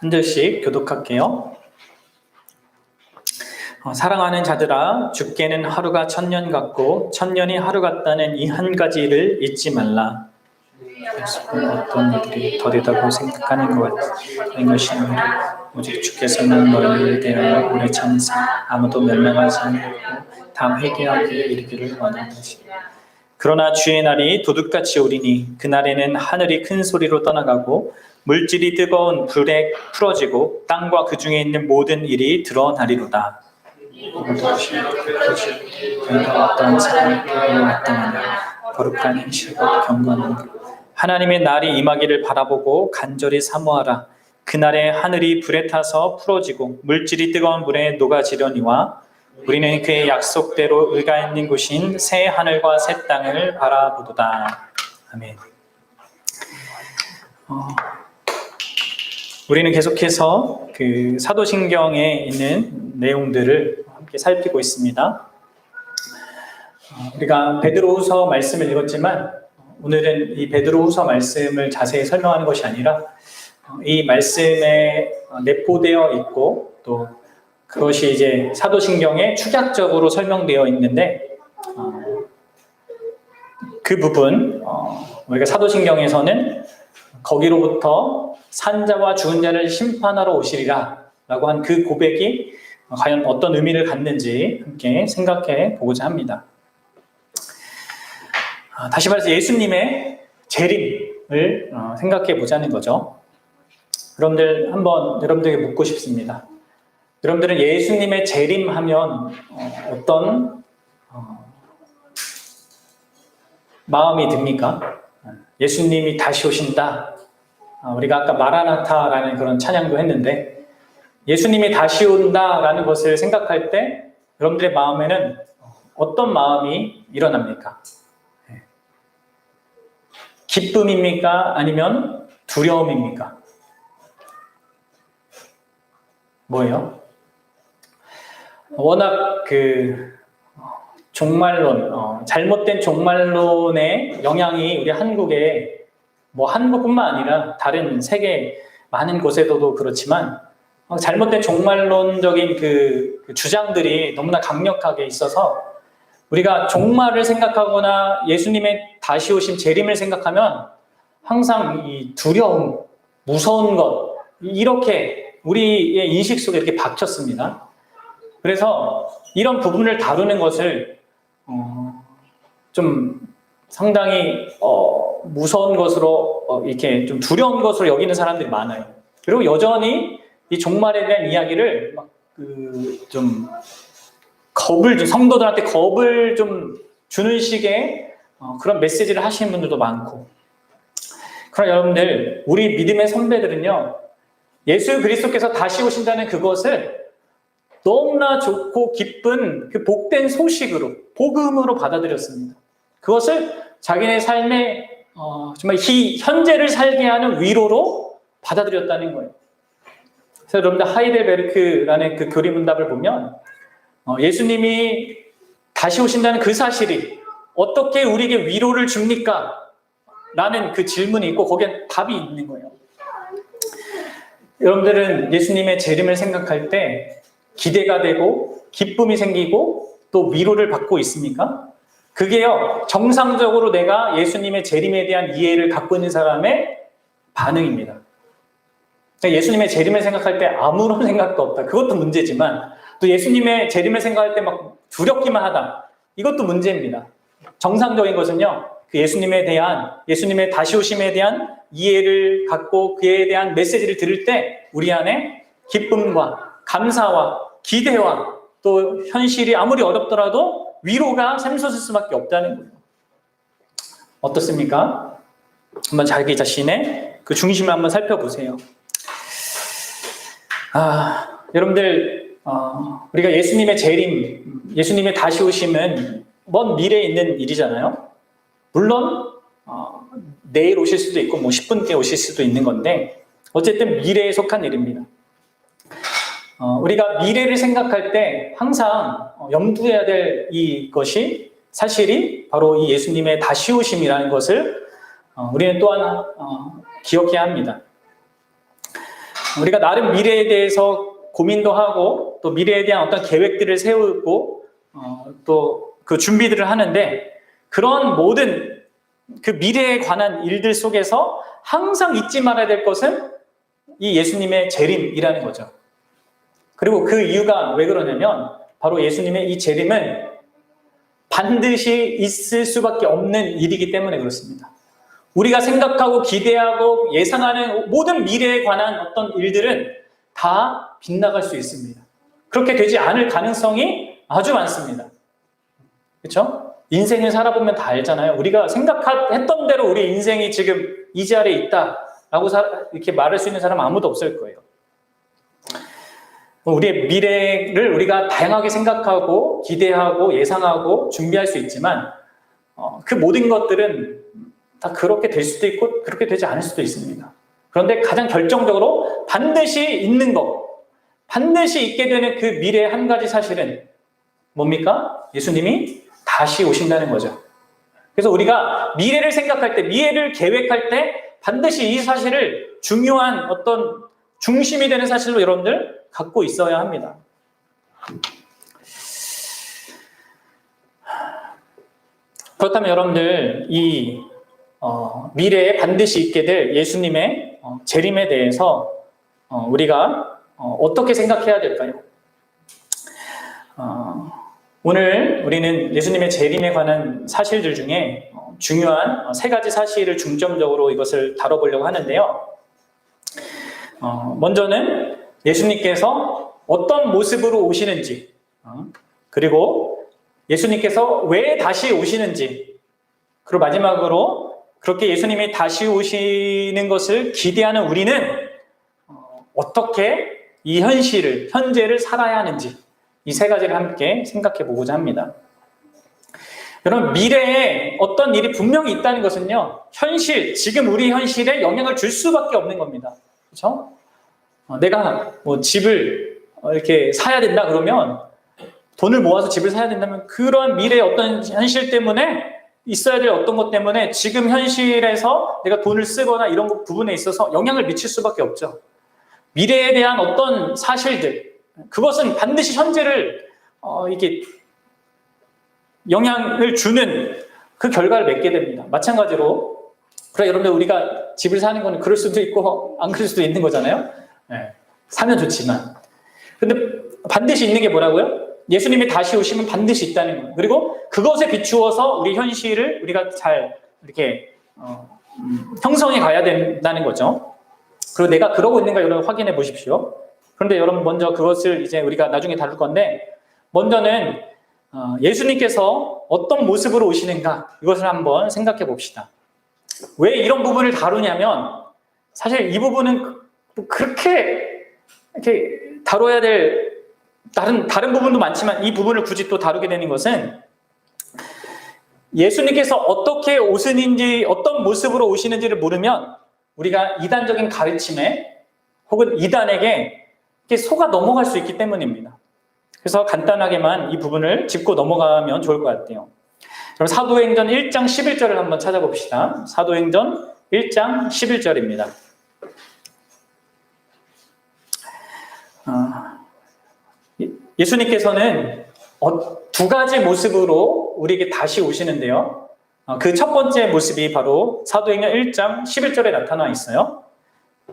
한 절씩 교독할게요. 사랑하는 자들아, 주께는 하루가 천년 같고 천년이 하루 같다는 이 한 가지를 잊지 말라. 어떤 이들이 더디다고 생각하는 것 같은 것이 아니라 오직 주께서는 너희에 대하여 오래 참으사 아무도 멸망하지 않고 다 회개하게 이르기를 원하시니라. 그러나 주의 날이 도둑같이 오리니 그날에는 하늘이 큰 소리로 떠나가고 물질이 뜨거운 불에 풀어지고 땅과 그 중에 있는 모든 일이 드러나리로다. 어떤 사람이 마땅하냐 거룩한 행실과 경건한 하나님의 날이 임하기를 바라보고 간절히 사모하라. 그날에 하늘이 불에 타서 풀어지고 물질이 뜨거운 물에 녹아지려니와 우리는 그의 약속대로 의가 있는 곳인 새 하늘과 새 땅을 바라보도다. 아멘. 우리는 계속해서 그 사도신경에 있는 내용들을 함께 살피고 있습니다. 우리가 베드로후서 말씀을 읽었지만 오늘은 이 베드로후서 말씀을 자세히 설명하는 것이 아니라 이 말씀에 내포되어 있고 또 그것이 이제 사도신경에 축약적으로 설명되어 있는데 그 부분 우리가 사도신경에서는 거기로부터 산자와 죽은 자를 심판하러 오시리라 라고 한 그 고백이 과연 어떤 의미를 갖는지 함께 생각해 보고자 합니다. 다시 말해서 예수님의 재림을 생각해 보자는 거죠. 여러분들 한번 여러분들에게 묻고 싶습니다. 여러분들은 예수님의 재림하면 어떤 마음이 듭니까? 예수님이 다시 오신다. 우리가 아까 마라나타라는 그런 찬양도 했는데 예수님이 다시 온다라는 것을 생각할 때 여러분들의 마음에는 어떤 마음이 일어납니까? 기쁨입니까? 아니면 두려움입니까? 뭐예요? 워낙 그 종말론, 잘못된 종말론의 영향이 우리 한국에 뭐 한국뿐만 아니라 다른 세계 많은 곳에서도 그렇지만 잘못된 종말론적인 그 주장들이 너무나 강력하게 있어서 우리가 종말을 생각하거나 예수님의 다시 오신 재림을 생각하면 항상 이 두려움, 무서운 것 이렇게 우리의 인식 속에 이렇게 박혔습니다. 그래서 이런 부분을 다루는 것을 좀 상당히 무서운 것으로 이렇게 좀 두려운 것으로 여기는 사람들이 많아요. 그리고 여전히 이 종말에 대한 이야기를 좀 성도들한테 겁을 좀 주는 식의 그런 메시지를 하시는 분들도 많고. 그러나 여러분들, 우리 믿음의 선배들은요, 예수 그리스도께서 다시 오신다는 그것을 너무나 좋고 기쁜 그 복된 소식으로, 복음으로 받아들였습니다. 그것을 자기네 삶의 정말 현재를 살게 하는 위로로 받아들였다는 거예요. 그래서 여러분들 하이델베르크라는 그 교리문답을 보면 예수님이 다시 오신다는 그 사실이 어떻게 우리에게 위로를 줍니까? 라는 그 질문이 있고 거기에 답이 있는 거예요. 여러분들은 예수님의 재림을 생각할 때 기대가 되고 기쁨이 생기고 또 위로를 받고 있습니까? 그게요, 정상적으로 내가 예수님의 재림에 대한 이해를 갖고 있는 사람의 반응입니다. 예수님의 재림을 생각할 때 아무런 생각도 없다. 그것도 문제지만 또 예수님의 재림을 생각할 때 막 두렵기만 하다. 이것도 문제입니다. 정상적인 것은요, 그 예수님의 다시 오심에 대한 이해를 갖고 그에 대한 메시지를 들을 때 우리 안에 기쁨과 감사와 기대와 또 현실이 아무리 어렵더라도 위로가 샘솟을 수밖에 없다는 거예요. 어떻습니까? 한번 자기 자신의 그 중심을 한번 살펴보세요. 여러분들, 우리가 예수님의 재림, 예수님의 다시 오심은 먼 미래에 있는 일이잖아요. 물론 내일 오실 수도 있고 뭐 10분 뒤에 오실 수도 있는 건데 어쨌든 미래에 속한 일입니다. 우리가 미래를 생각할 때 항상 염두해야 될 이것이 사실이 바로 이 예수님의 다시 오심이라는 것을 우리는 또한 기억해야 합니다. 우리가 나름 미래에 대해서 고민도 하고 또 미래에 대한 어떤 계획들을 세우고 또 그 준비들을 하는데 그런 모든 그 미래에 관한 일들 속에서 항상 잊지 말아야 될 것은 이 예수님의 재림이라는 거죠. 그리고 그 이유가 왜 그러냐면 바로 예수님의 이 재림은 반드시 있을 수밖에 없는 일이기 때문에 그렇습니다. 우리가 생각하고 기대하고 예상하는 모든 미래에 관한 어떤 일들은 다 빗나갈 수 있습니다. 그렇게 되지 않을 가능성이 아주 많습니다. 그렇죠? 인생을 살아보면 다 알잖아요. 우리가 생각했던 대로 우리 인생이 지금 이 자리에 있다라고 이렇게 말할 수 있는 사람은 아무도 없을 거예요. 우리의 미래를 우리가 다양하게 생각하고 기대하고 예상하고 준비할 수 있지만 그 모든 것들은 다 그렇게 될 수도 있고 그렇게 되지 않을 수도 있습니다. 그런데 가장 결정적으로 반드시 있는 것, 반드시 있게 되는 그 미래의 한 가지 사실은 뭡니까? 예수님이 다시 오신다는 거죠. 그래서 우리가 미래를 생각할 때, 미래를 계획할 때 반드시 이 사실을 중요한 어떤 중심이 되는 사실로 여러분들 갖고 있어야 합니다. 그렇다면 여러분들 이 미래에 반드시 있게 될 예수님의 재림에 대해서 우리가 어떻게 생각해야 될까요? 오늘 우리는 예수님의 재림에 관한 사실들 중에 중요한 세 가지 사실을 중점적으로 이것을 다뤄보려고 하는데요. 먼저는 예수님께서 어떤 모습으로 오시는지, 그리고 예수님께서 왜 다시 오시는지, 그리고 마지막으로 그렇게 예수님이 다시 오시는 것을 기대하는 우리는 어떻게 이 현재를 살아야 하는지, 이 세 가지를 함께 생각해 보고자 합니다. 여러분, 미래에 어떤 일이 분명히 있다는 것은요, 지금 우리 현실에 영향을 줄 수밖에 없는 겁니다. 그렇죠? 내가 뭐 집을 이렇게 사야 된다 그러면, 돈을 모아서 집을 사야 된다면 그러한 미래의 어떤 현실 때문에 있어야 될 어떤 것 때문에 지금 현실에서 내가 돈을 쓰거나 이런 부분에 있어서 영향을 미칠 수밖에 없죠. 미래에 대한 어떤 사실들, 그것은 반드시 현재를 이게 영향을 주는 그 결과를 맺게 됩니다. 마찬가지로 그래 여러분들 우리가 집을 사는 거는 그럴 수도 있고 안 그럴 수도 있는 거잖아요. 네. 사면 좋지만 근데 반드시 있는 게 뭐라고요? 예수님이 다시 오시면 반드시 있다는 거예요. 그리고 그것에 비추어서 우리 현실을 우리가 잘 이렇게 형성해 가야 된다는 거죠. 그리고 내가 그러고 있는가 여러분 확인해 보십시오. 그런데 여러분 먼저 그것을 이제 우리가 나중에 다룰 건데 먼저는 예수님께서 어떤 모습으로 오시는가 이것을 한번 생각해 봅시다. 왜 이런 부분을 다루냐면 사실 이 부분은 그렇게 이렇게 다뤄야 될 다른 부분도 많지만 이 부분을 굳이 또 다루게 되는 것은 예수님께서 어떻게 오시는지 어떤 모습으로 오시는지를 모르면 우리가 이단적인 가르침에 혹은 이단에게 속아 넘어갈 수 있기 때문입니다. 그래서 간단하게만 이 부분을 짚고 넘어가면 좋을 것 같아요. 그럼 사도행전 1장 11절을 한번 찾아봅시다. 사도행전 1장 11절입니다. 예수님께서는 두 가지 모습으로 우리에게 다시 오시는데요. 그 첫 번째 모습이 바로 사도행전 1장 11절에 나타나 있어요.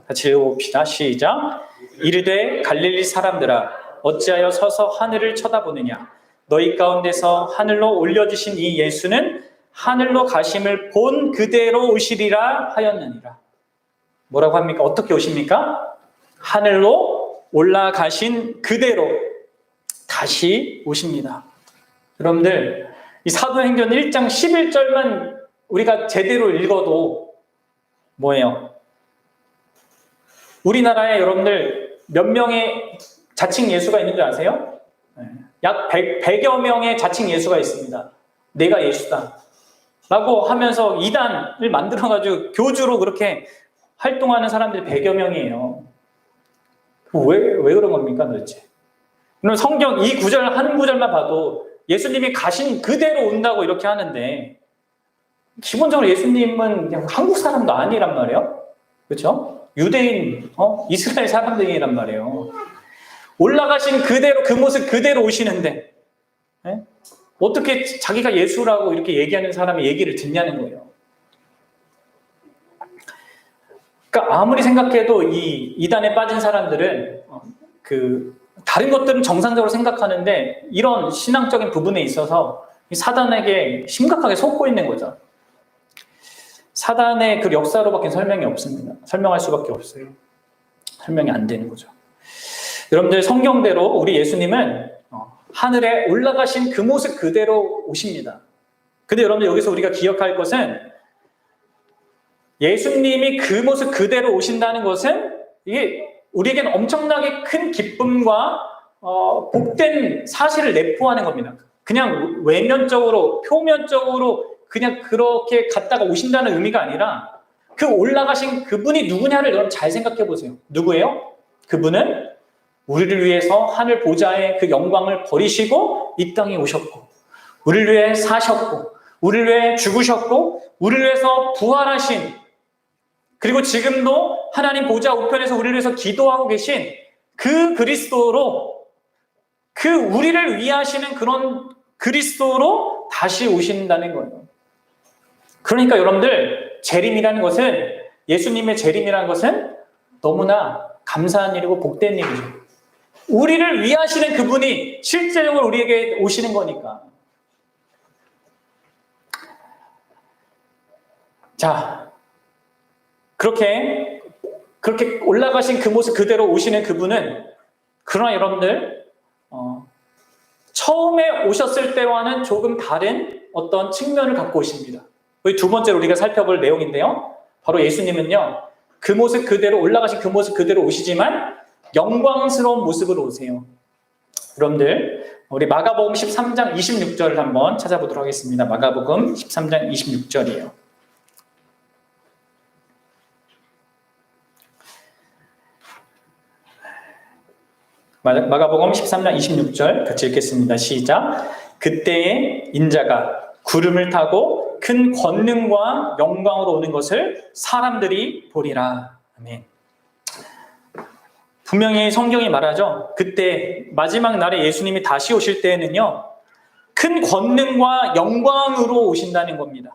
같이 읽어봅시다. 시작. 이르되 갈릴리 사람들아 어찌하여 서서 하늘을 쳐다보느냐 너희 가운데서 하늘로 올려주신 이 예수는 하늘로 가심을 본 그대로 오시리라 하였느니라. 뭐라고 합니까? 어떻게 오십니까? 하늘로 올라가신 그대로 다시 오십니다. 여러분들 이 사도행전 1장 11절만 우리가 제대로 읽어도 뭐예요? 우리나라에 여러분들 몇 명의 자칭 예수가 있는 줄 아세요? 약 100여 명의 자칭 예수가 있습니다. 내가 예수다 라고 하면서 이단을 만들어가지고 교주로 그렇게 활동하는 사람들이 100여 명이에요. 왜 그런 겁니까 도대체? 그럼 성경 이 구절 한 구절만 봐도 예수님이 가신 그대로 온다고 이렇게 하는데 기본적으로 예수님은 그냥 한국 사람도 아니란 말이에요. 그렇죠? 유대인, 이스라엘 사람들이란 말이에요. 올라가신 그대로, 그 모습 그대로 오시는데, 예? 어떻게 자기가 예수라고 이렇게 얘기하는 사람의 얘기를 듣냐는 거예요. 그러니까 아무리 생각해도 이 이단에 빠진 사람들은 다른 것들은 정상적으로 생각하는데 이런 신앙적인 부분에 있어서 사단에게 심각하게 속고 있는 거죠. 사단의 그 역사로밖에 설명이 없습니다. 설명할 수밖에 없어요. 설명이 안 되는 거죠. 여러분들 성경대로 우리 예수님은 하늘에 올라가신 그 모습 그대로 오십니다. 근데 여러분들 여기서 우리가 기억할 것은 예수님이 그 모습 그대로 오신다는 것은 이게 우리에게는 엄청나게 큰 기쁨과 복된 사실을 내포하는 겁니다. 그냥 외면적으로, 표면적으로 그냥 그렇게 갔다가 오신다는 의미가 아니라 그 올라가신 그분이 누구냐를 여러분 잘 생각해 보세요. 누구예요? 그분은 우리를 위해서 하늘 보좌의 그 영광을 버리시고 이 땅에 오셨고, 우리를 위해 사셨고, 우리를 위해 죽으셨고, 우리를 위해서 부활하신, 그리고 지금도 하나님 보좌 우편에서 우리를 위해서 기도하고 계신 그 그리스도로, 그 우리를 위하시는 그런 그리스도로 다시 오신다는 거예요. 그러니까 여러분들 재림이라는 것은, 예수님의 재림이라는 것은 너무나 감사한 일이고 복된 일이죠. 우리를 위하시는 그분이 실제적으로 우리에게 오시는 거니까. 자, 그렇게 올라가신 그 모습 그대로 오시는 그분은, 그러나 여러분들 처음에 오셨을 때와는 조금 다른 어떤 측면을 갖고 오십니다. 두 번째로 우리가 살펴볼 내용인데요, 바로 예수님은요 그 모습 그대로, 올라가신 그 모습 그대로 오시지만 영광스러운 모습으로 오세요. 여러분들 우리 마가복음 13장 26절을 한번 찾아보도록 하겠습니다. 마가복음 13장 26절이에요. 마가복음 13장 26절 같이 읽겠습니다. 시작. 그때에 인자가 구름을 타고 큰 권능과 영광으로 오는 것을 사람들이 보리라. 아멘. 분명히 성경이 말하죠. 그때 마지막 날에 예수님이 다시 오실 때에는요, 큰 권능과 영광으로 오신다는 겁니다.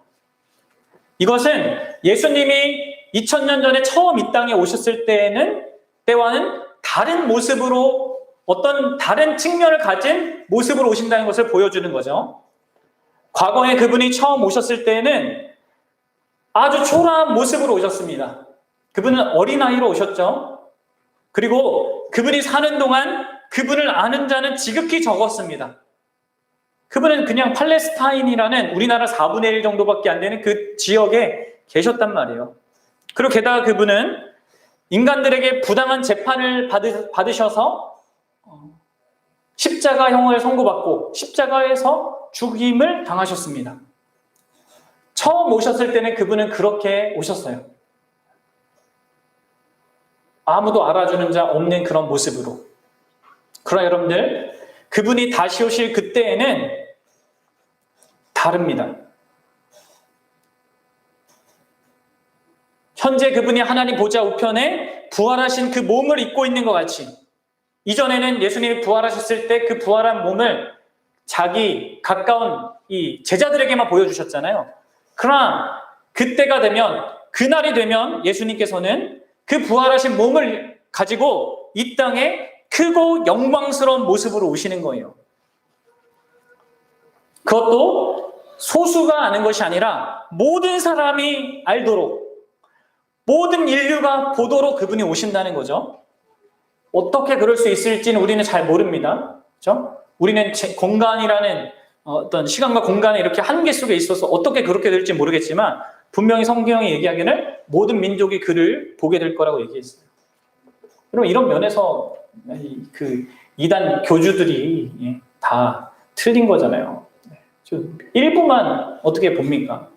이것은 예수님이 2000년 전에 처음 이 땅에 오셨을 때와는 다른 모습으로, 어떤 다른 측면을 가진 모습으로 오신다는 것을 보여주는 거죠. 과거에 그분이 처음 오셨을 때에는 아주 초라한 모습으로 오셨습니다. 그분은 어린아이로 오셨죠. 그리고 그분이 사는 동안 그분을 아는 자는 지극히 적었습니다. 그분은 그냥 팔레스타인이라는 우리나라 4분의 1 정도밖에 안 되는 그 지역에 계셨단 말이에요. 그리고 게다가 그분은 인간들에게 부당한 재판을 받으셔서 십자가형을 선고받고 십자가에서 죽임을 당하셨습니다. 처음 오셨을 때는 그분은 그렇게 오셨어요. 아무도 알아주는 자 없는 그런 모습으로. 그러나 여러분들, 그분이 다시 오실 그때에는 다릅니다. 현재 그분이 하나님 보좌 우편에 부활하신 그 몸을 입고 있는 것 같이, 이전에는 예수님이 부활하셨을 때 그 부활한 몸을 자기 가까운 이 제자들에게만 보여주셨잖아요. 그러나 그때가 되면, 그날이 되면 예수님께서는 그 부활하신 몸을 가지고 이 땅에 크고 영광스러운 모습으로 오시는 거예요. 그것도 소수가 아는 것이 아니라 모든 사람이 알도록, 모든 인류가 보도록 그분이 오신다는 거죠. 어떻게 그럴 수 있을지는 우리는 잘 모릅니다. 그렇죠? 우리는 공간이라는 어떤 시간과 공간의 이렇게 한계 속에 있어서 어떻게 그렇게 될지 모르겠지만, 분명히 성경이 얘기하기를 모든 민족이 그를 보게 될 거라고 얘기했어요. 그럼 이런 면에서 그 이단 교주들이 다 틀린 거잖아요. 일부만 어떻게 봅니까?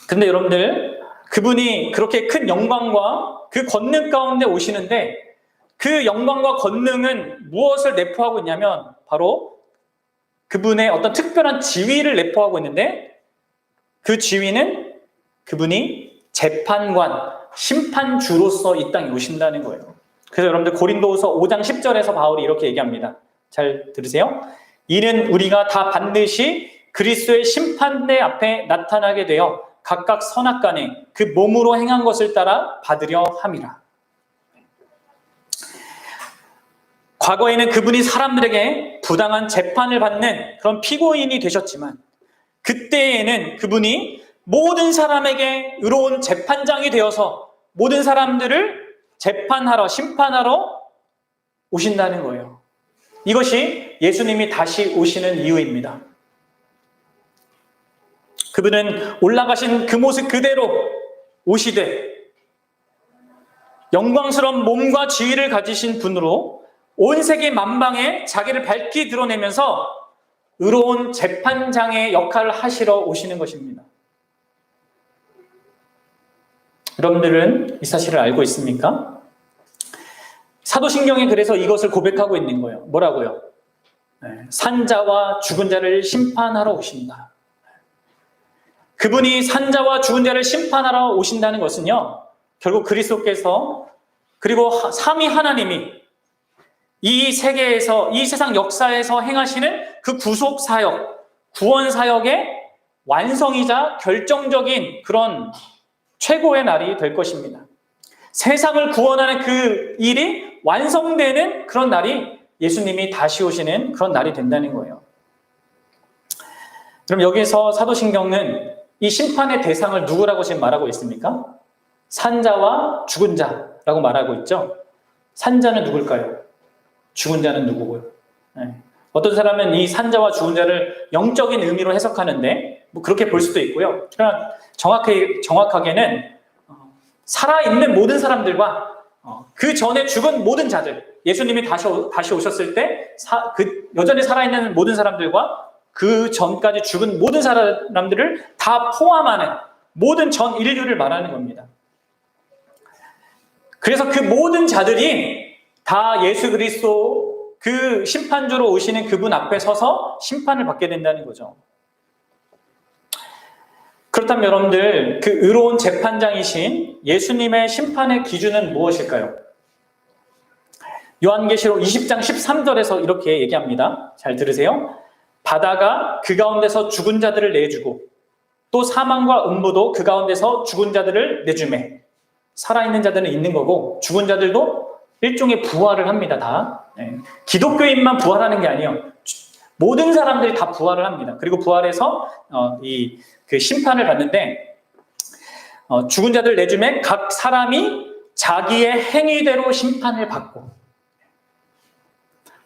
근데 여러분들, 그분이 그렇게 큰 영광과 그 권능 가운데 오시는데, 그 영광과 권능은 무엇을 내포하고 있냐면 바로 그분의 어떤 특별한 지위를 내포하고 있는데, 그 지위는 그분이 재판관, 심판주로서 이 땅에 오신다는 거예요. 그래서 여러분들 고린도후서 5장 10절에서 바울이 이렇게 얘기합니다. 잘 들으세요. 이는 우리가 다 반드시 그리스도의 심판대 앞에 나타나게 되어 각각 선악간에 그 몸으로 행한 것을 따라 받으려 함이라. 과거에는 그분이 사람들에게 부당한 재판을 받는 그런 피고인이 되셨지만, 그때에는 그분이 모든 사람에게 의로운 재판장이 되어서 모든 사람들을 재판하러, 심판하러 오신다는 거예요. 이것이 예수님이 다시 오시는 이유입니다. 그분은 올라가신 그 모습 그대로 오시되 영광스러운 몸과 지위를 가지신 분으로 온 세계 만방에 자기를 밝히 드러내면서 의로운 재판장의 역할을 하시러 오시는 것입니다. 여러분들은 이 사실을 알고 있습니까? 사도신경에 그래서 이것을 고백하고 있는 거예요. 뭐라고요? 산자와 죽은 자를 심판하러 오신다. 그분이 산자와 죽은 자를 심판하러 오신다는 것은요, 결국 그리스도께서, 그리고 삼위 하나님이 이 세계에서, 이 세상 역사에서 행하시는 그 구속 사역, 구원 사역의 완성이자 결정적인 그런 최고의 날이 될 것입니다. 세상을 구원하는 그 일이 완성되는 그런 날이 예수님이 다시 오시는 그런 날이 된다는 거예요. 그럼 여기서 사도신경은 이 심판의 대상을 누구라고 지금 말하고 있습니까? 산자와 죽은 자라고 말하고 있죠. 산자는 누굴까요? 죽은 자는 누구고요? 어떤 사람은 이 산자와 죽은 자를 영적인 의미로 해석하는데 뭐 그렇게 볼 수도 있고요. 그러나 정확하게는 살아있는 모든 사람들과 그 전에 죽은 모든 자들, 예수님이 다시 오셨을 때 여전히 살아있는 모든 사람들과 그 전까지 죽은 모든 사람들을 다 포함하는 모든 전 인류를 말하는 겁니다. 그래서 그 모든 자들이 다 예수 그리스도 그 심판주로 오시는 그분 앞에 서서 심판을 받게 된다는 거죠. 그렇다면 여러분들, 그 의로운 재판장이신 예수님의 심판의 기준은 무엇일까요? 요한계시록 20장 13절에서 이렇게 얘기합니다. 잘 들으세요. 바다가 그 가운데서 죽은 자들을 내주고 또 사망과 음부도 그 가운데서 죽은 자들을 내주매. 살아있는 자들은 있는 거고 죽은 자들도 일종의 부활을 합니다. 다. 기독교인만 부활하는 게 아니에요. 모든 사람들이 다 부활을 합니다. 그리고 부활해서 그 심판을 받는데, 죽은 자들 내주매 각 사람이 자기의 행위대로 심판을 받고,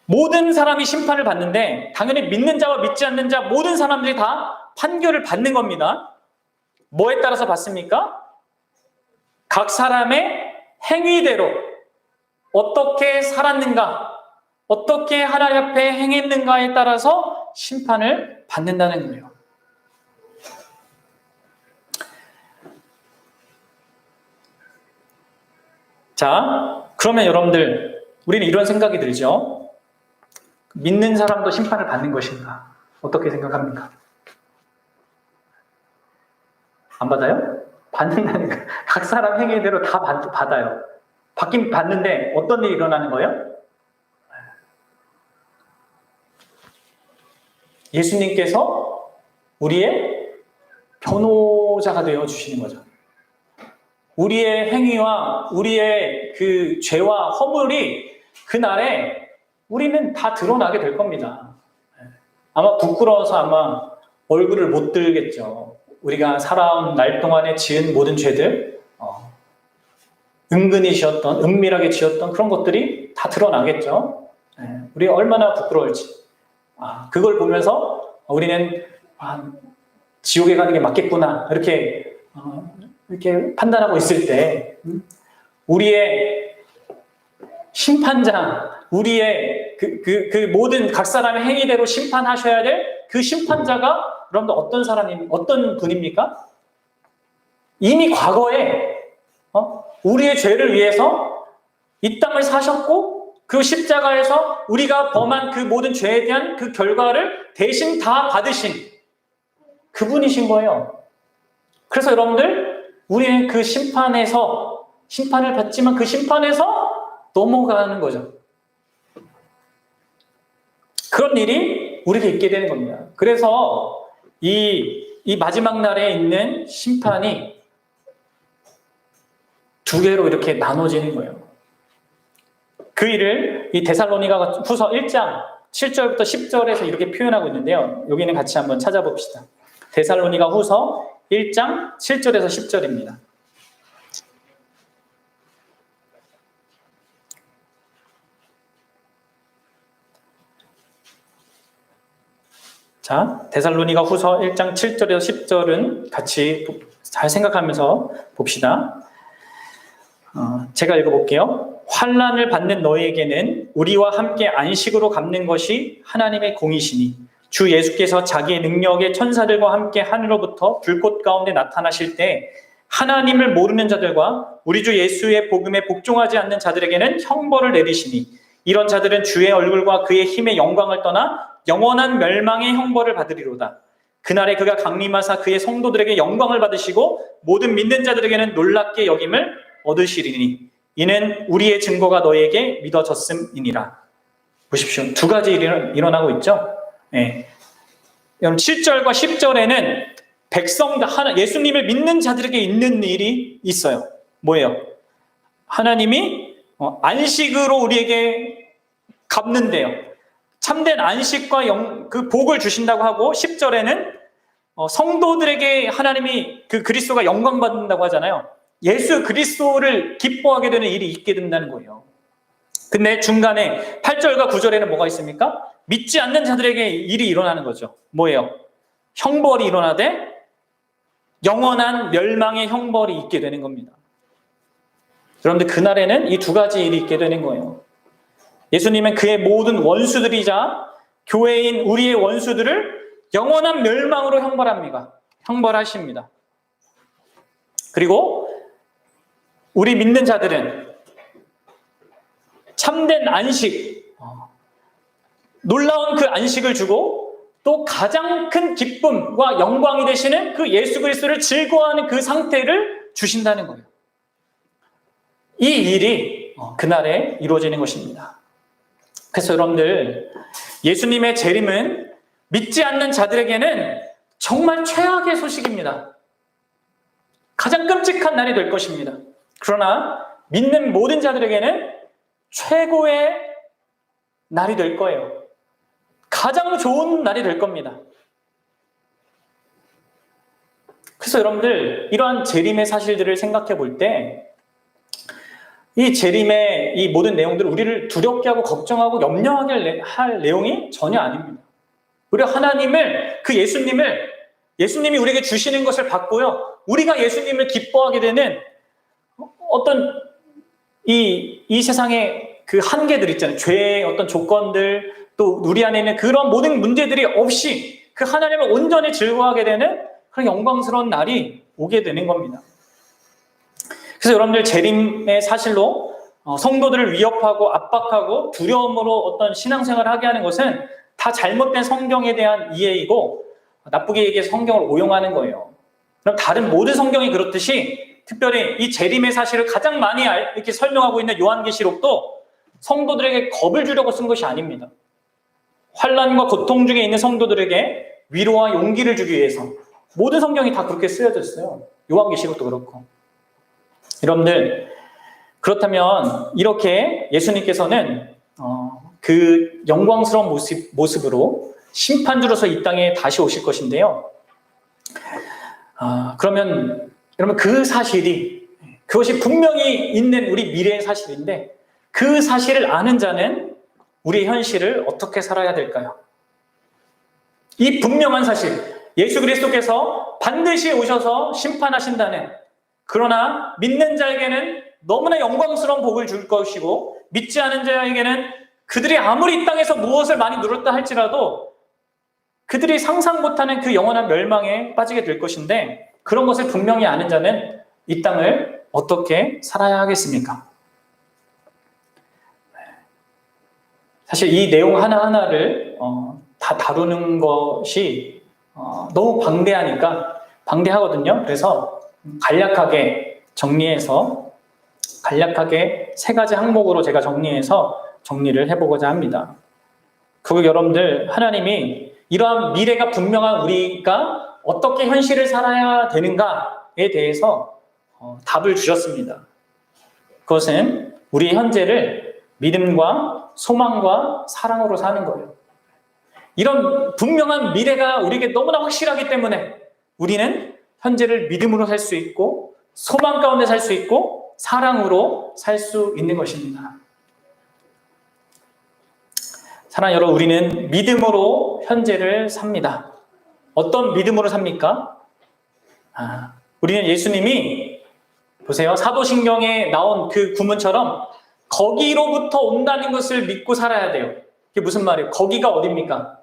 모든 사람이 심판을 받는데 당연히 믿는 자와 믿지 않는 자 모든 사람들이 다 판결을 받는 겁니다. 뭐에 따라서 받습니까? 각 사람의 행위대로 어떻게 살았는가, 어떻게 하나님 앞에 행했는가에 따라서 심판을 받는다는 거예요. 자, 그러면 여러분들, 우리는 이런 생각이 들죠. 믿는 사람도 심판을 받는 것인가? 어떻게 생각합니까? 안 받아요? 받는다니까. 각 사람 행위대로 다 받아요. 받긴 받는데 어떤 일이 일어나는 거예요? 예수님께서 우리의 변호자가 되어 주시는 거죠. 우리의 행위와 우리의 그 죄와 허물이 그날에 우리는 다 드러나게 될 겁니다. 아마 부끄러워서 아마 얼굴을 못 들겠죠. 우리가 살아온 날 동안에 지은 모든 죄들, 은근히 지었던, 은밀하게 지었던 그런 것들이 다 드러나겠죠. 우리 얼마나 부끄러울지. 그걸 보면서 우리는 지옥에 가는 게 맞겠구나 이렇게 판단하고 있을 때, 우리의 심판장, 우리의 그 모든 각 사람의 행위대로 심판하셔야 될 그 심판자가 여러분들 어떤 분입니까? 이미 과거에 우리의 죄를 위해서 이 땅을 사셨고 그 십자가에서 우리가 범한 그 모든 죄에 대한 그 결과를 대신 다 받으신 그분이신 거예요. 그래서 여러분들, 우리는 그 심판을 받지만 그 심판에서 넘어가는 거죠. 그런 일이 우리에게 있게 되는 겁니다. 그래서 이 마지막 날에 있는 심판이 두 개로 이렇게 나눠지는 거예요. 그 일을 이 데살로니가 후서 1장 7절부터 10절에서 이렇게 표현하고 있는데요. 여기는 같이 한번 찾아봅시다. 데살로니가 후서 1장 7절에서 10절입니다. 자, 데살로니가 후서 1장 7절에서 10절은 같이 잘 생각하면서 봅시다. 제가 읽어볼게요. 환난을 받는 너희에게는 우리와 함께 안식으로 갚는 것이 하나님의 공이시니 주 예수께서 자기의 능력의 천사들과 함께 하늘로부터 불꽃 가운데 나타나실 때 하나님을 모르는 자들과 우리 주 예수의 복음에 복종하지 않는 자들에게는 형벌을 내리시니 이런 자들은 주의 얼굴과 그의 힘의 영광을 떠나 영원한 멸망의 형벌을 받으리로다. 그날에 그가 강림하사 그의 성도들에게 영광을 받으시고 모든 믿는 자들에게는 놀랍게 여김을 얻으시리니 이는 우리의 증거가 너희에게 믿어졌음이니라. 보십시오. 두 가지 일이 일어나고 있죠. 네. 여러분 7절과 10절에는 예수님을 믿는 자들에게 있는 일이 있어요. 뭐예요? 하나님이 안식으로 우리에게 갚는데요. 참된 안식과 그 복을 주신다고 하고 10절에는 성도들에게 하나님이 그 그리스도가 영광 받는다고 하잖아요. 예수 그리스도를 기뻐하게 되는 일이 있게 된다는 거예요. 근데 중간에 8절과 9절에는 뭐가 있습니까? 믿지 않는 자들에게 일이 일어나는 거죠. 뭐예요? 형벌이 일어나되 영원한 멸망의 형벌이 있게 되는 겁니다. 여러분들 그날에는 이 두 가지 일이 있게 되는 거예요. 예수님은 그의 모든 원수들이자 교회인 우리의 원수들을 영원한 멸망으로 형벌하십니다. 그리고 우리 믿는 자들은 참된 안식, 놀라운 그 안식을 주고 또 가장 큰 기쁨과 영광이 되시는 그 예수 그리스도를 즐거워하는 그 상태를 주신다는 거예요. 이 일이 그날에 이루어지는 것입니다. 그래서 여러분들 예수님의 재림은 믿지 않는 자들에게는 정말 최악의 소식입니다. 가장 끔찍한 날이 될 것입니다. 그러나 믿는 모든 자들에게는 최고의 날이 될 거예요. 가장 좋은 날이 될 겁니다. 그래서 여러분들 이러한 재림의 사실들을 생각해 볼 때 이 재림의 이 모든 내용들은 우리를 두렵게 하고 걱정하고 염려하게 할 내용이 전혀 아닙니다. 우리가 하나님을, 그 예수님이 우리에게 주시는 것을 받고요. 우리가 예수님을 기뻐하게 되는 어떤 이 세상의 그 한계들 있잖아요. 죄의 어떤 조건들, 또 우리 안에 있는 그런 모든 문제들이 없이 그 하나님을 온전히 즐거워하게 되는 그런 영광스러운 날이 오게 되는 겁니다. 그래서 여러분들 재림의 사실로 성도들을 위협하고 압박하고 두려움으로 어떤 신앙생활을 하게 하는 것은 다 잘못된 성경에 대한 이해이고 나쁘게 얘기해서 성경을 오용하는 거예요. 그럼 다른 모든 성경이 그렇듯이 특별히 이 재림의 사실을 가장 많이 이렇게 설명하고 있는 요한계시록도 성도들에게 겁을 주려고 쓴 것이 아닙니다. 환난과 고통 중에 있는 성도들에게 위로와 용기를 주기 위해서 모든 성경이 다 그렇게 쓰여져 있어요. 요한계시록도 그렇고. 여러분들 그렇다면 이렇게 예수님께서는 그 영광스러운 모습으로 심판주로서 이 땅에 다시 오실 것인데요. 그러면 여러분 그것이 분명히 있는 우리 미래의 사실인데 그 사실을 아는 자는 우리의 현실을 어떻게 살아야 될까요? 이 분명한 사실, 예수 그리스도께서 반드시 오셔서 심판하신다는, 그러나 믿는 자에게는 너무나 영광스러운 복을 줄 것이고 믿지 않은 자에게는 그들이 아무리 이 땅에서 무엇을 많이 누렸다 할지라도 그들이 상상 못하는 그 영원한 멸망에 빠지게 될 것인데 그런 것을 분명히 아는 자는 이 땅을 어떻게 살아야 하겠습니까? 사실 이 내용 하나하나를 다 다루는 것이 너무 방대하거든요. 그래서 간략하게 정리해서 간략하게 세 가지 항목으로 제가 정리를 해보고자 합니다. 그리고 여러분들, 하나님이 이러한 미래가 분명한 우리가 어떻게 현실을 살아야 되는가에 대해서 답을 주셨습니다. 그것은 우리 현재를 믿음과 소망과 사랑으로 사는 거예요. 이런 분명한 미래가 우리에게 너무나 확실하기 때문에 우리는 현재를 믿음으로 살 수 있고 소망 가운데 살 수 있고 사랑으로 살 수 있는 것입니다. 사랑하는 여러분, 우리는 믿음으로 현재를 삽니다. 어떤 믿음으로 삽니까? 우리는 예수님이 보세요. 사도신경에 나온 그 구문처럼 거기로부터 온다는 것을 믿고 살아야 돼요. 그게 무슨 말이에요? 거기가 어디입니까?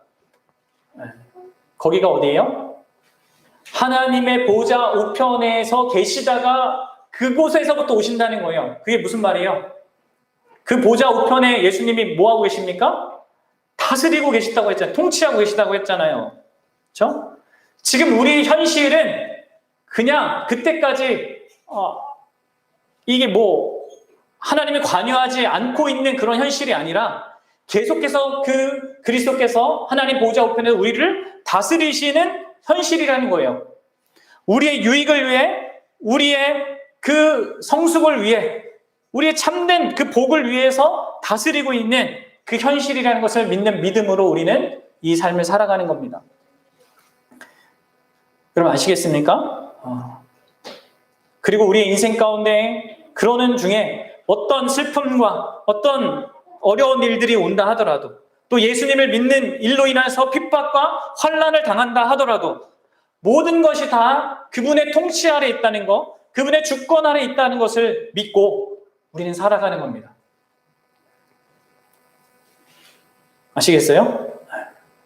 거기가 어디예요? 하나님의 보좌 우편에서 계시다가 그곳에서부터 오신다는 거예요. 그게 무슨 말이에요? 그 보좌 우편에 예수님이 뭐하고 계십니까? 다스리고 계시다고 했잖아요. 통치하고 계시다고 했잖아요. 그렇죠? 지금 우리 현실은 그냥 그때까지 이게 뭐 하나님이 관여하지 않고 있는 그런 현실이 아니라 계속해서 그 그리스도께서 하나님 보좌 우편에서 우리를 다스리시는 현실이라는 거예요. 우리의 유익을 위해, 우리의 그 성숙을 위해, 우리의 참된 그 복을 위해서 다스리고 있는 그 현실이라는 것을 믿는 믿음으로 우리는 이 삶을 살아가는 겁니다. 여러분 아시겠습니까? 그리고 우리의 인생 가운데 그러는 중에 어떤 슬픔과 어떤 어려운 일들이 온다 하더라도, 또 예수님을 믿는 일로 인해서 핍박과 환난을 당한다 하더라도 모든 것이 다 그분의 통치 아래 있다는 것, 그분의 주권 아래 있다는 것을 믿고 우리는 살아가는 겁니다. 아시겠어요?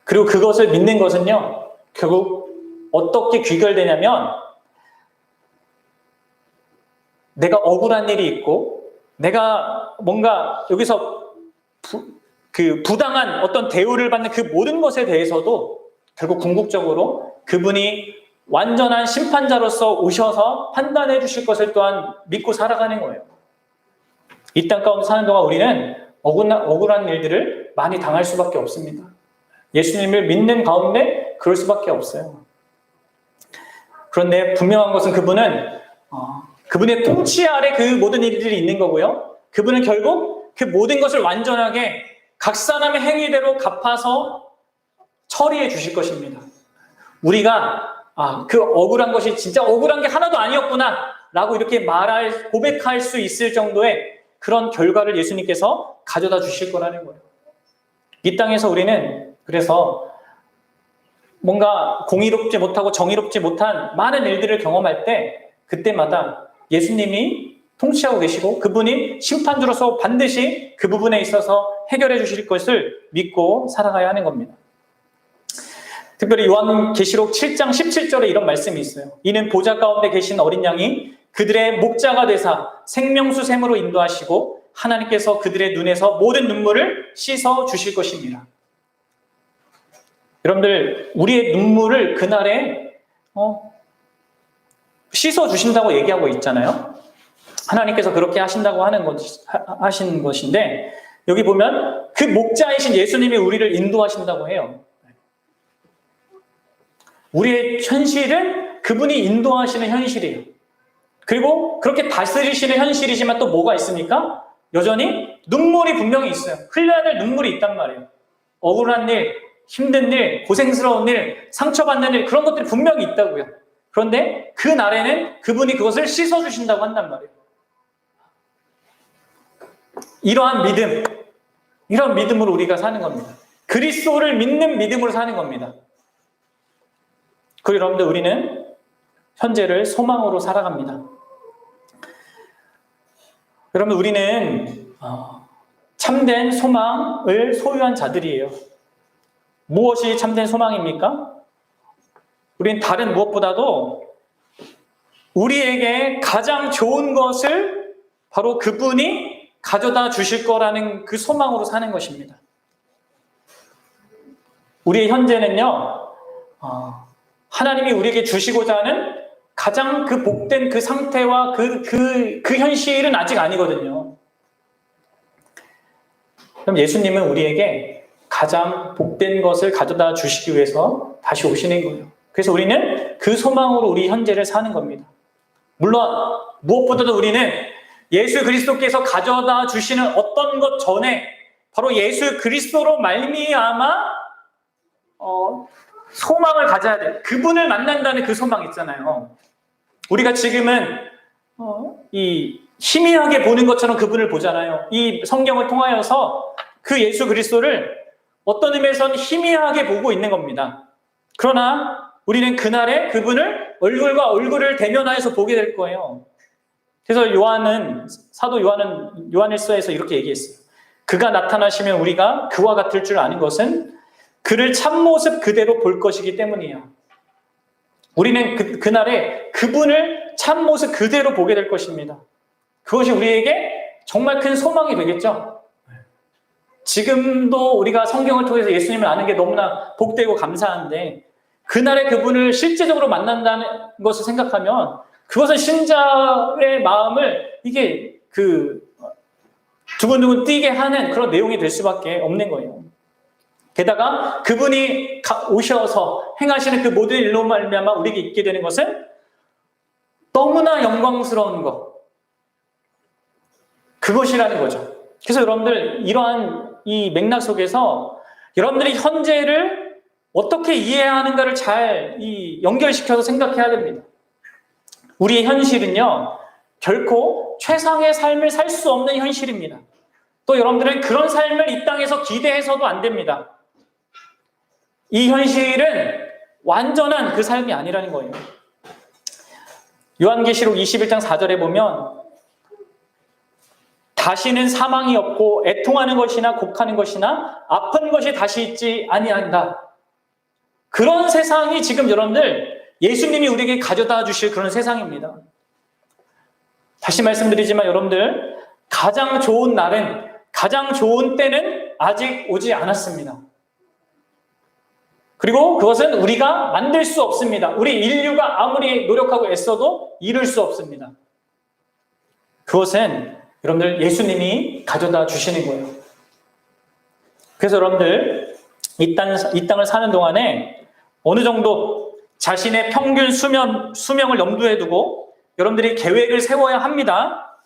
그리고 그것을 믿는 것은요, 결국 어떻게 귀결되냐면 내가 억울한 일이 있고 내가 뭔가 여기서 부당한 어떤 대우를 받는 그 모든 것에 대해서도 결국 궁극적으로 그분이 완전한 심판자로서 오셔서 판단해 주실 것을 또한 믿고 살아가는 거예요. 이 땅 가운데 사는 동안 우리는 억울한 일들을 많이 당할 수밖에 없습니다. 예수님을 믿는 가운데 그럴 수밖에 없어요. 그런데 분명한 것은 그분은 그분의 통치 아래 그 모든 일들이 있는 거고요. 그분은 결국 그 모든 것을 완전하게 각 사람의 행위대로 갚아서 처리해 주실 것입니다. 우리가 그 억울한 것이 진짜 억울한 게 하나도 아니었구나 라고 이렇게 고백할 수 있을 정도의 그런 결과를 예수님께서 가져다 주실 거라는 거예요. 이 땅에서 우리는 그래서 뭔가 공의롭지 못하고 정의롭지 못한 많은 일들을 경험할 때 그때마다 예수님이 통치하고 계시고 그분이 심판주로서 반드시 그 부분에 있어서 해결해 주실 것을 믿고 살아가야 하는 겁니다. 특별히 요한계시록 7장 17절에 이런 말씀이 있어요. 이는 보좌 가운데 계신 어린 양이 그들의 목자가 되사 생명수 샘으로 인도하시고 하나님께서 그들의 눈에서 모든 눈물을 씻어 주실 것입니다. 여러분들, 우리의 눈물을 그날에 씻어 주신다고 얘기하고 있잖아요. 하나님께서 그렇게 하신다고 하신 것인데 여기 보면 그 목자이신 예수님이 우리를 인도하신다고 해요. 우리의 현실은 그분이 인도하시는 현실이에요. 그리고 그렇게 다스리시는 현실이지만 또 뭐가 있습니까? 여전히 눈물이 분명히 있어요. 흘려야 될 눈물이 있단 말이에요. 억울한 일, 힘든 일, 고생스러운 일, 상처받는 일, 그런 것들이 분명히 있다고요. 그런데 그 날에는 그분이 그것을 씻어주신다고 한단 말이에요. 이러한 믿음으로 우리가 사는 겁니다. 그리스도를 믿는 믿음으로 사는 겁니다. 그리고 여러분들, 우리는 현재를 소망으로 살아갑니다. 여러분, 우리는 참된 소망을 소유한 자들이에요. 무엇이 참된 소망입니까? 우리는 다른 무엇보다도 우리에게 가장 좋은 것을 바로 그분이 가져다 주실 거라는 그 소망으로 사는 것입니다. 우리의 현재는요, 하나님이 우리에게 주시고자 하는 가장 그 복된 그 상태와 그 현실은 아직 아니거든요. 그럼 예수님은 우리에게 가장 복된 것을 가져다 주시기 위해서 다시 오시는 거예요. 그래서 우리는 그 소망으로 우리 현재를 사는 겁니다. 물론 무엇보다도 우리는 예수 그리스도께서 가져다 주시는 어떤 것 전에 바로 예수 그리스도로 말미암아 소망을 가져야 돼요. 그분을 만난다는 그 소망 있잖아요. 우리가 지금은 이 희미하게 보는 것처럼 그분을 보잖아요. 이 성경을 통하여서 그 예수 그리스도를 어떤 의미에서는 희미하게 보고 있는 겁니다. 그러나 우리는 그날에 그분을 얼굴과 얼굴을 대면하여서 보게 될 거예요. 그래서 사도 요한은 요한일서에서 이렇게 얘기했어요. 그가 나타나시면 우리가 그와 같을 줄 아는 것은 그를 참모습 그대로 볼 것이기 때문이야. 우리는 그날에 그분을 참모습 그대로 보게 될 것입니다. 그것이 우리에게 정말 큰 소망이 되겠죠. 지금도 우리가 성경을 통해서 예수님을 아는 게 너무나 복되고 감사한데 그날에 그분을 실제적으로 만난다는 것을 생각하면 그것은 신자의 마음을 이게 두근두근 뛰게 하는 그런 내용이 될 수밖에 없는 거예요. 게다가 그분이 오셔서 행하시는 그 모든 일로 말미암아 우리에게 있게 되는 것은 너무나 영광스러운 것, 그것이라는 거죠. 그래서 여러분들 이러한 이 맥락 속에서 여러분들이 현재를 어떻게 이해하는가를 잘 연결시켜서 생각해야 됩니다. 우리의 현실은요, 결코 최상의 삶을 살 수 없는 현실입니다. 또 여러분들은 그런 삶을 이 땅에서 기대해서도 안 됩니다. 이 현실은 완전한 그 삶이 아니라는 거예요. 요한계시록 21장 4절에 보면 다시는 사망이 없고 애통하는 것이나 곡하는 것이나 아픈 것이 다시 있지 아니한다. 그런 세상이 지금 여러분들 예수님이 우리에게 가져다 주실 그런 세상입니다. 다시 말씀드리지만 여러분들 가장 좋은 날은, 가장 좋은 때는 아직 오지 않았습니다. 그리고 그것은 우리가 만들 수 없습니다. 우리 인류가 아무리 노력하고 애써도 이룰 수 없습니다. 그것은 여러분들 예수님이 가져다 주시는 거예요. 그래서 여러분들 이 땅을 사는 동안에 어느 정도 자신의 평균 수명을 염두에 두고 여러분들이 계획을 세워야 합니다.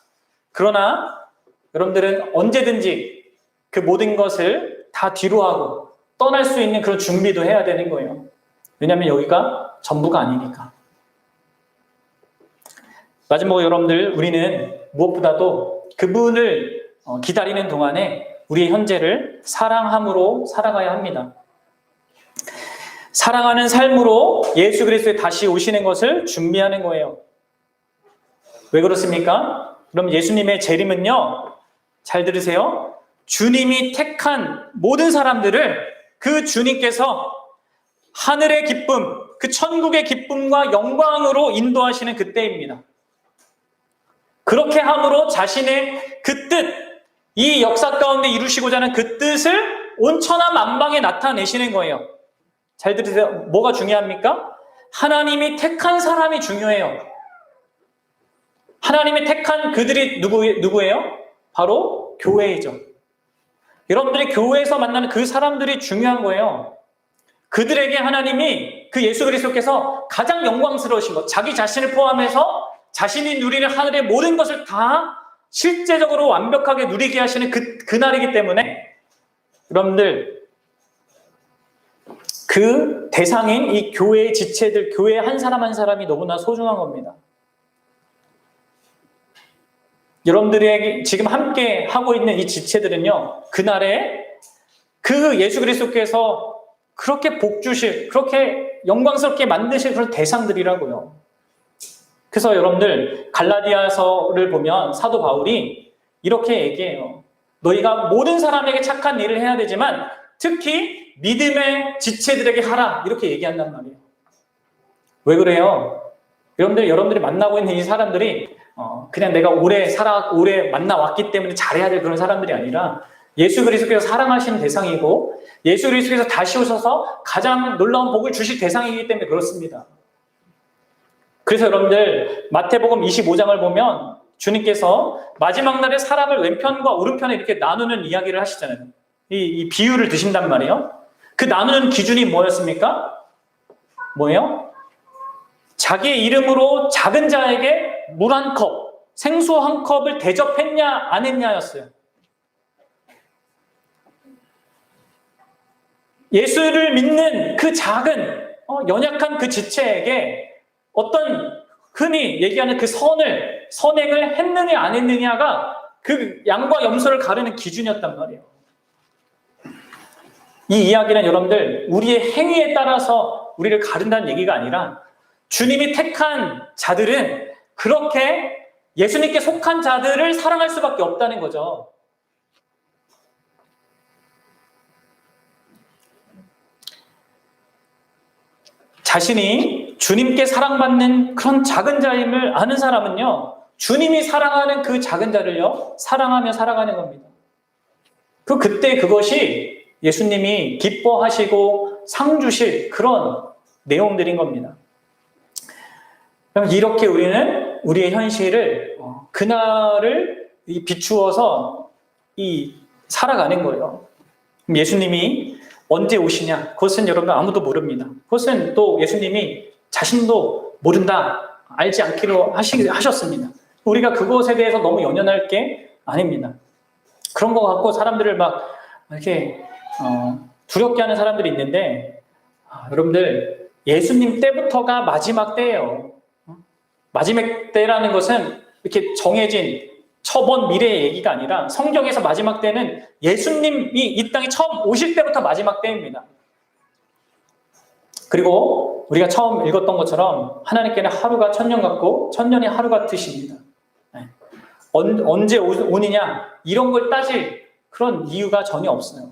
그러나 여러분들은 언제든지 그 모든 것을 다 뒤로하고 떠날 수 있는 그런 준비도 해야 되는 거예요. 왜냐하면 여기가 전부가 아니니까. 마지막으로 여러분들 우리는 무엇보다도 그분을 기다리는 동안에 우리의 현재를 사랑함으로 살아가야 합니다. 사랑하는 삶으로 예수 그리스도에 다시 오시는 것을 준비하는 거예요. 왜 그렇습니까? 그럼 예수님의 재림은요, 잘 들으세요. 주님이 택한 모든 사람들을 그 주님께서 하늘의 기쁨, 그 천국의 기쁨과 영광으로 인도하시는 그때입니다. 그렇게 함으로 자신의 그 뜻, 이 역사 가운데 이루시고자 하는 그 뜻을 온 천하 만방에 나타내시는 거예요. 잘 들으세요. 뭐가 중요합니까? 하나님이 택한 사람이 중요해요. 하나님이 택한 그들이 누구예요? 바로 교회이죠. 여러분들이 교회에서 만나는 그 사람들이 중요한 거예요. 그들에게 하나님이 그 예수 그리스도께서 가장 영광스러우신 것, 자기 자신을 포함해서 자신이 누리는 하늘의 모든 것을 다 실제적으로 완벽하게 누리게 하시는 그날이기 때문에 여러분들 그 대상인 이 교회의 지체들, 교회 한 사람 한 사람이 너무나 소중한 겁니다. 여러분들에게 지금 함께 하고 있는 이 지체들은요, 그날에 그 예수 그리스도께서 그렇게 복 주실, 그렇게 영광스럽게 만드실 그런 대상들이라고요. 그래서 여러분들 갈라디아서를 보면 사도 바울이 이렇게 얘기해요. 너희가 모든 사람에게 착한 일을 해야 되지만 특히 믿음의 지체들에게 하라, 이렇게 얘기한단 말이에요. 왜 그래요? 여러분들이 만나고 있는 이 사람들이 그냥 내가 오래 만나왔기 때문에 잘해야 될 그런 사람들이 아니라 예수 그리스도께서 사랑하시는 대상이고 예수 그리스도께서 다시 오셔서 가장 놀라운 복을 주실 대상이기 때문에 그렇습니다. 그래서 여러분들 마태복음 25장을 보면 주님께서 마지막 날에 사람을 왼편과 오른편에 이렇게 나누는 이야기를 하시잖아요. 이 비유를 드신단 말이에요. 그 나누는 기준이 뭐였습니까? 뭐예요? 자기의 이름으로 작은 자에게 물 한 컵, 생수 한 컵을 대접했냐 안 했냐였어요. 예수를 믿는 그 작은 연약한 그 지체에게 어떤 흔히 얘기하는 그 선행을 했느냐 안 했느냐가 그 양과 염소를 가르는 기준이었단 말이에요. 이 이야기는 여러분들 우리의 행위에 따라서 우리를 가른다는 얘기가 아니라 주님이 택한 자들은 그렇게 예수님께 속한 자들을 사랑할 수밖에 없다는 거죠. 자신이 주님께 사랑받는 그런 작은 자임을 아는 사람은요, 주님이 사랑하는 그 작은 자를요, 사랑하며 살아가는 겁니다. 그때 그것이 예수님이 기뻐하시고 상 주실 그런 내용들인 겁니다. 그럼 이렇게 우리는 우리의 현실을 그날을 비추어서 살아가는 거예요. 예수님이 언제 오시냐? 그것은 여러분 아무도 모릅니다. 그것은 또 예수님이 자신도 모른다, 알지 않기로 하셨습니다. 우리가 그것에 대해서 너무 연연할 게 아닙니다. 그런 거 갖고 사람들을 막 이렇게 두렵게 하는 사람들이 있는데, 여러분들 예수님 때부터가 마지막 때예요. 마지막 때라는 것은 이렇게 정해진 처번 미래의 얘기가 아니라 성경에서 마지막 때는 예수님이 이 땅에 처음 오실 때부터 마지막 때입니다. 그리고 우리가 처음 읽었던 것처럼 하나님께는 하루가 천년 같고 천년이 하루 같으십니다. 언제 오느냐 이런 걸 따질 그런 이유가 전혀 없어요.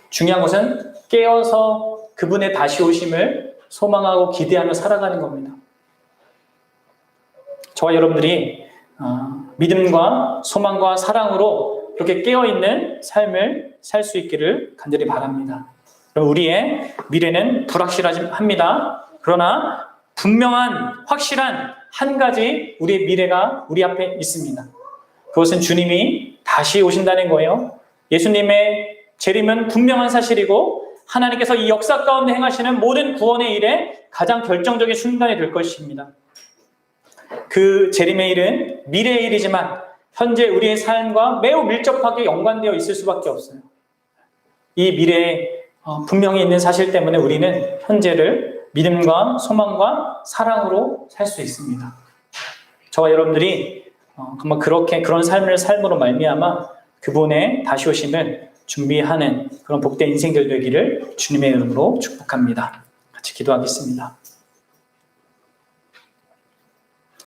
중요한 것은 깨어서 그분의 다시 오심을 소망하고 기대하며 살아가는 겁니다. 저와 여러분들이 믿음과 소망과 사랑으로 그렇게 깨어있는 삶을 살 수 있기를 간절히 바랍니다. 우리의 미래는 불확실합니다. 그러나 분명한 확실한 한 가지 우리의 미래가 우리 앞에 있습니다. 그것은 주님이 다시 오신다는 거예요. 예수님의 재림은 분명한 사실이고 하나님께서 이 역사 가운데 행하시는 모든 구원의 일에 가장 결정적인 순간이 될 것입니다. 그 재림의 일은 미래의 일이지만 현재 우리의 삶과 매우 밀접하게 연관되어 있을 수밖에 없어요. 이 미래에 분명히 있는 사실 때문에 우리는 현재를 믿음과 소망과 사랑으로 살 수 있습니다. 저와 여러분들이 그런 삶을 삶으로 말미암아 그분의 다시 오심을 준비하는 그런 복된 인생들 되기를 주님의 이름으로 축복합니다. 같이 기도하겠습니다.